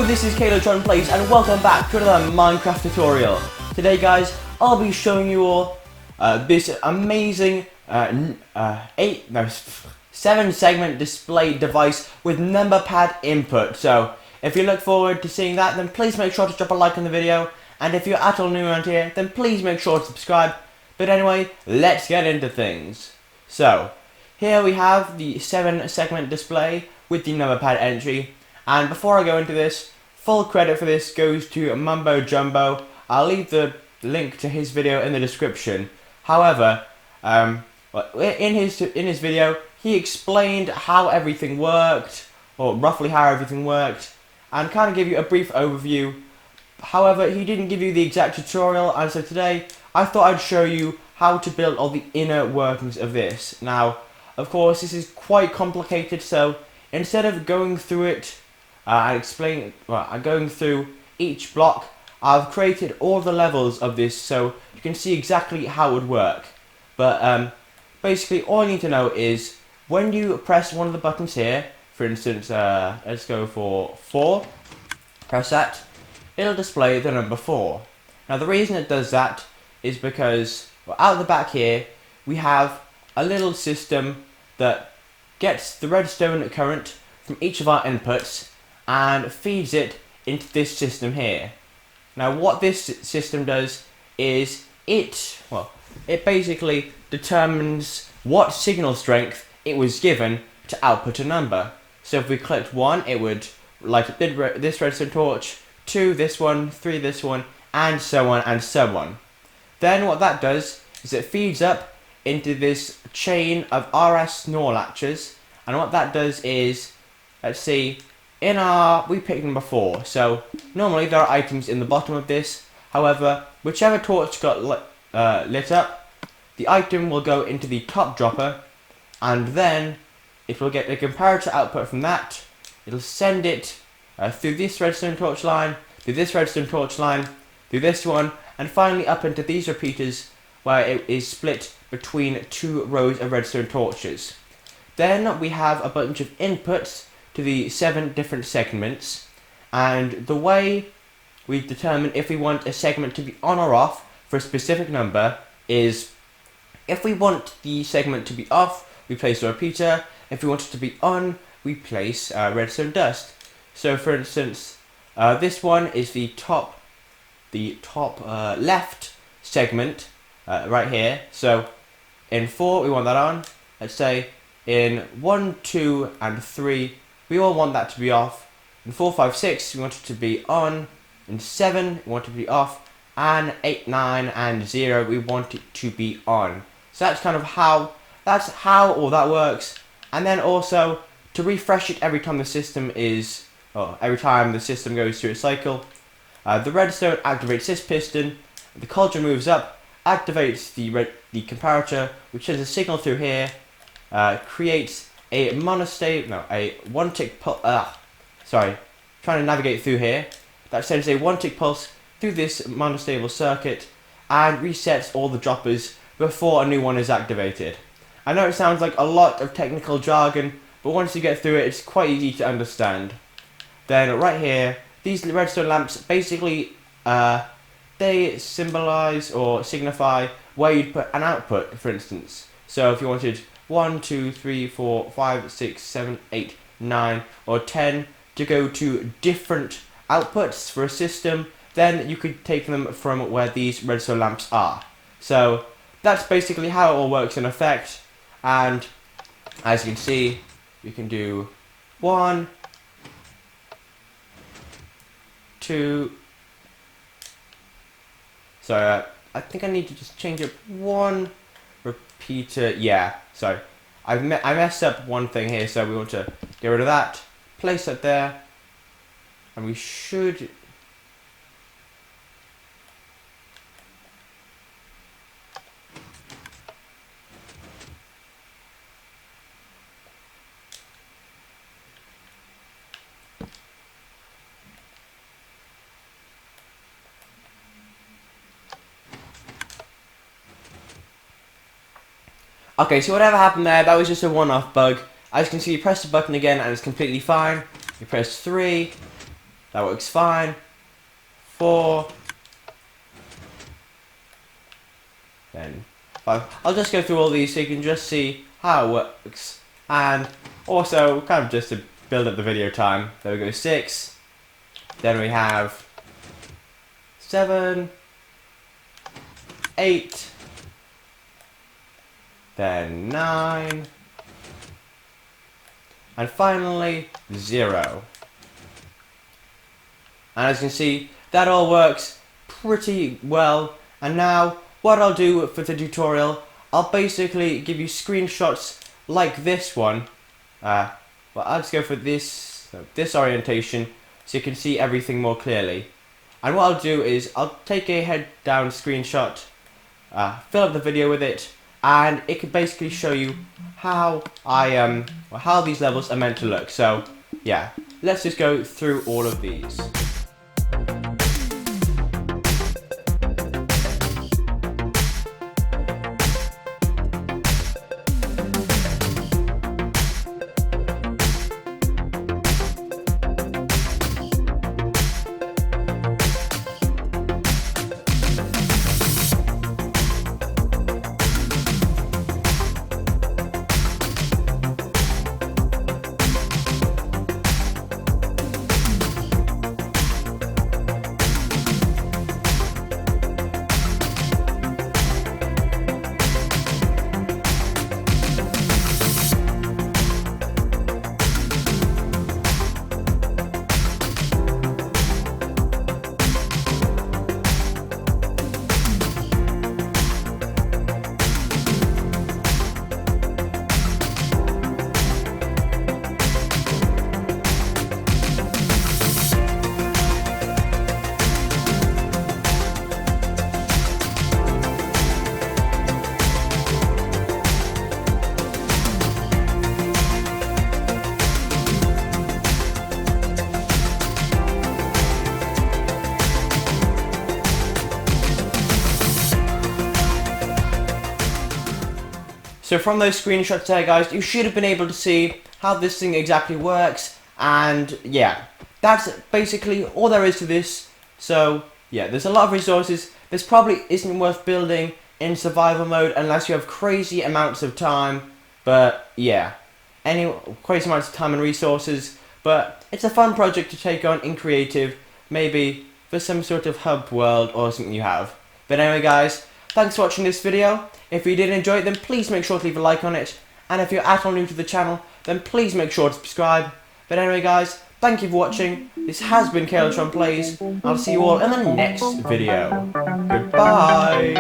this is Calotron Plays and welcome back to another Minecraft tutorial. Today guys, I'll be showing you all this amazing 7 segment display device with number pad input. So if you look forward to seeing that, then please make sure to drop a like on the video, and if you're at all new around here, then please make sure to subscribe. But anyway, let's get into things. So here we have the 7 segment display with the number pad entry. And before I go into this, full credit for this goes to Mumbo Jumbo. I'll leave the link to his video in the description. However, in his video, he explained how everything worked, or roughly how everything worked, and kind of give you a brief overview. However, he didn't give you the exact tutorial, and so today I thought I'd show you how to build all the inner workings of this. Now, of course, this is quite complicated, so instead of going through it going through each block, I've created all the levels of this so you can see exactly how it would work. But basically all you need to know is when you press one of the buttons here, for instance, let's go for 4, press that, it'll display the number 4. Now the reason it does that is because out the back here we have a little system that gets the redstone current from each of our inputs and feeds it into this system here. Now what this system does is it basically determines what signal strength it was given to output a number. So if we clicked 1, it would light up this redstone torch, 2 this one, 3 this one, and so on and so on. Then what that does is it feeds up into this chain of RS NOR latches, and what that does is, let's see, we picked number 4, so normally there are items in the bottom of this. However, whichever torch got lit up, the item will go into the top dropper, and then it will get a comparator output from that. It'll send it through this redstone torch line, through this redstone torch line, through this one, and finally up into these repeaters where it is split between 2 rows of redstone torches. Then we have a bunch of inputs to the 7 different segments, and the way we determine if we want a segment to be on or off for a specific number is, if we want the segment to be off, we place a repeater. If we want it to be on, we place redstone dust. So for instance, this one is the top left segment right here. So in 4 we want that on. Let's say in 1, 2 and 3 we all want that to be off. In 4, 5, 6 we want it to be on. In 7 we want it to be off, and 8, 9 and 0 we want it to be on. So that's kind of how all that works. And then also to refresh it every time the system goes through a cycle, the redstone activates this piston, the cauldron moves up, activates the comparator, which sends a signal through here, creates a one-tick pulse. Trying to navigate through here. That sends a one-tick pulse through this monostable circuit and resets all the droppers before a new one is activated. I know it sounds like a lot of technical jargon, but once you get through it, it's quite easy to understand. Then right here, these redstone lamps basically they symbolize or signify where you'd put an output, for instance. So if you wanted 1, 2, 3, 4, 5, 6, 7, 8, 9 or 10 to go to different outputs for a system, then you could take them from where these redstone lamps are. So that's basically how it all works in effect. And as you can see, you can do 1, 2. So I think I need to just change up one repeater. Yeah, sorry, I messed up one thing here, so we want to get rid of that, place that there, and we should. Okay, so whatever happened there, that was just a one-off bug. As you can see, you press the button again and it's completely fine. You press 3, That works fine. 4. Then 5. I'll just go through all these so you can just see how it works. And also, kind of just to build up the video time. There we go, 6. Then we have 7. 8. Then 9. And finally, 0. And as you can see, that all works pretty well. And now, what I'll do for the tutorial, I'll basically give you screenshots like this one. Well, I'll just go for this orientation so you can see everything more clearly. And what I'll do is, I'll take a head down screenshot, fill up the video with it, and it could basically show you how how these levels are meant to look. So yeah, let's just go through all of these. So from those screenshots there, guys, you should have been able to see how this thing exactly works. And yeah, that's basically all there is to this. So yeah, there's a lot of resources. This probably isn't worth building in survival mode unless you have crazy amounts of time. But yeah, crazy amounts of time and resources. But it's a fun project to take on in creative, maybe for some sort of hub world or something you have. But anyway, guys, thanks for watching this video. If you did enjoy it, then please make sure to leave a like on it. And if you're at all new to the channel, then please make sure to subscribe. But anyway, guys, thank you for watching. This has been Calotron Plays. I'll see you all in the next video. Goodbye.